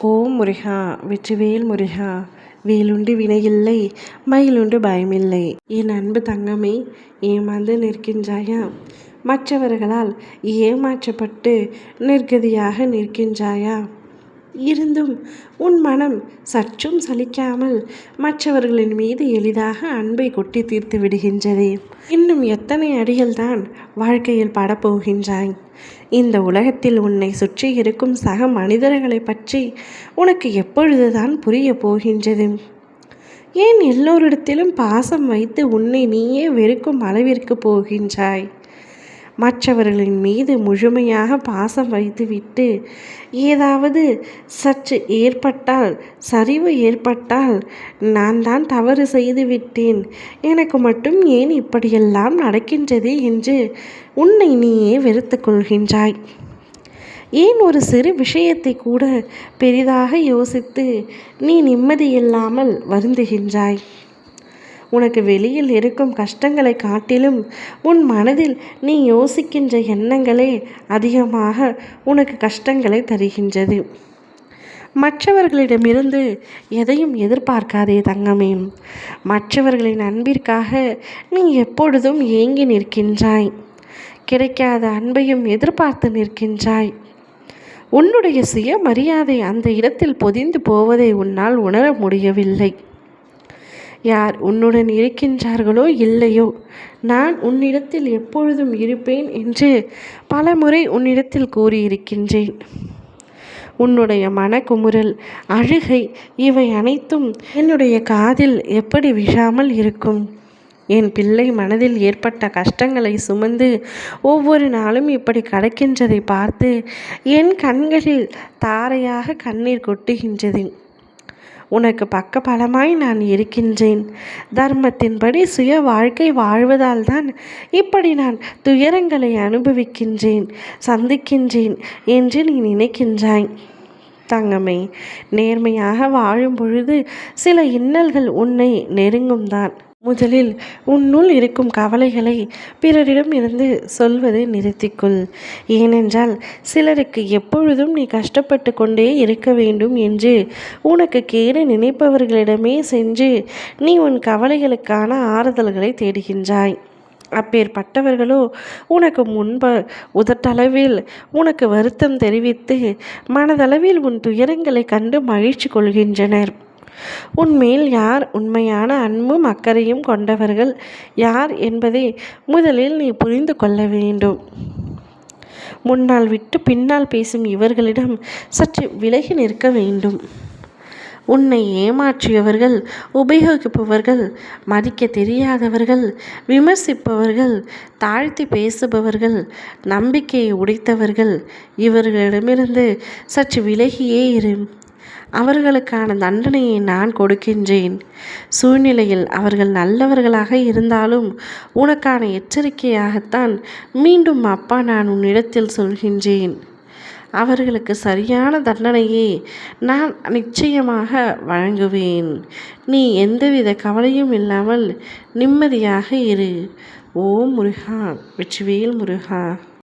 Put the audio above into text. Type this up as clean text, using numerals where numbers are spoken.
ஓம் முருகா, வெற்றிவேல் முருகா. வேலுண்டு வினையில்லை, மயிலுண்டு பயமில்லை. என் அன்பு தங்கமே, ஏமாந்து நிற்கின்றாயா? மற்றவர்களால் ஏமாற்றப்பட்டு நிர்கதியாக நிற்கின்றாயா? இருந்தும் உன் மனம் சற்றும் சலிக்காமல் மற்றவர்களின் மீது எளிதாக அன்பை கொட்டி தீர்த்து விடுகின்றதே. இன்னும் எத்தனை அடிகள்தான் வாழ்க்கையில் படப்போகின்றாய்? இந்த உலகத்தில் உன்னை சுற்றி இருக்கும் சக மனிதர்களை பற்றி உனக்கு எப்பொழுதுதான் புரிய போகின்றது? ஏன் எல்லோரிடத்திலும் பாசம் வைத்து உன்னை நீயே வெறுக்கும் அளவிற்கு போகின்றாய்? மற்றவர்களின் மீது முழுமையாக பாசம் வைத்துவிட்டு ஏதாவது சற்று ஏற்பட்டால், சரிவு ஏற்பட்டால், நான் தான் தவறு செய்து விட்டேன், எனக்கு மட்டும் ஏன் இப்படியெல்லாம் நடக்கின்றது என்று உன்னை நீயே வெறுத்து கொள்கின்றாய். ஏன் ஒரு சிறு விஷயத்தை கூட பெரிதாக யோசித்து நீ நிம்மதியில்லாமல் வருந்துகின்றாய்? உனக்கு வெளியில் இருக்கும் கஷ்டங்களை காட்டிலும் உன் மனதில் நீ யோசிக்கின்ற எண்ணங்களே அதிகமாக உனக்கு கஷ்டங்களை தருகின்றது. மற்றவர்களிடமிருந்து எதையும் எதிர்பார்க்காதே தங்கமே. மற்றவர்களின் அன்பிற்காக நீ எப்பொழுதும் ஏங்கி நிற்கின்றாய். கிடைக்காத அன்பையும் எதிர்பார்த்து நிற்கின்றாய். உன்னுடைய சுயமரியாதை அந்த இடத்தில் பொதிந்து போவதை உன்னால் உணர முடியவில்லை. யார் உன்னுடன் இருக்கின்றார்களோ இல்லையோ, நான் உன்னிடத்தில் எப்பொழுதும் இருப்பேன் என்று பலமுறை உன்னிடத்தில் கூறியிருக்கின்றேன். உன்னுடைய மனக்குமுறல், அழுகை இவை அனைத்தும் என்னுடைய காதில் எப்படி விழாமல் இருக்கும்? என் பிள்ளை மனதில் ஏற்பட்ட கஷ்டங்களை சுமந்து ஒவ்வொரு நாளும் இப்படி கடக்கின்றதை பார்த்து என் கண்களில் தாரையாக கண்ணீர் கொட்டுகின்றது. உனக்கு பக்கபலமாய் நான் இருக்கின்றேன். தர்மத்தின்படி சுய வாழ்க்கை வாழ்வதால் தான் இப்படி நான் துயரங்களை அனுபவிக்கின்றேன், சந்திக்கின்றேன் என்று நீ நினைக்கின்றாய். தங்கமே, நேர்மையாக வாழும் பொழுது சில இன்னல்கள் உன்னை நெருங்கும் தான். முதலில் உன்னுள் இருக்கும் கவலைகளை பிறரிடம் இருந்து சொல்வதை நிறுத்திக்கொள். ஏனென்றால் சிலருக்கு எப்பொழுதும் நீ கஷ்டப்பட்டு கொண்டே இருக்க வேண்டும் என்று உனக்கு கேடு நினைப்பவர்களிடமே சென்று நீ உன் கவலைகளுக்கான ஆறுதல்களை தேடுகின்றாய். அப்பேற்பட்டவர்களோ உனக்கு முன்பு உதட்டளவில் உனக்கு வருத்தம் தெரிவித்து மனதளவில் உன் துயரங்களை கண்டு மகிழ்ச்சி கொள்கின்றனர். உன்மேல் யார் உண்மையான அன்பும் அக்கறையும் கொண்டவர்கள் யார் என்பதை முதலில் நீ புரிந்து கொள்ள வேண்டும். முன்னால் விட்டு பின்னால் பேசும் இவர்களிடம் சற்று விலகி நிற்க வேண்டும். உன்னை ஏமாற்றியவர்கள், உபயோகிப்பவர்கள், மதிக்க தெரியாதவர்கள், விமர்சிப்பவர்கள், தாழ்த்தி பேசுபவர்கள், நம்பிக்கையை உடைத்தவர்கள், இவர்களிடமிருந்து சற்று விலகியே இரு. அவர்களுக்கான தண்டனையை நான் கொடுக்கின்றேன். சூழ்நிலையில் அவர்கள் நல்லவர்களாக இருந்தாலும் உனக்கான எச்சரிக்கையாகத்தான் மீண்டும் அப்பா நான் உன்னிடத்தில் சொல்கின்றேன். அவர்களுக்கு சரியான தண்டனையை நான் நிச்சயமாக வழங்குவேன். நீ எந்தவித கவலையும் இல்லாமல் நிம்மதியாக இரு. ஓம் முருகா, வெற்றிவேல் முருகா.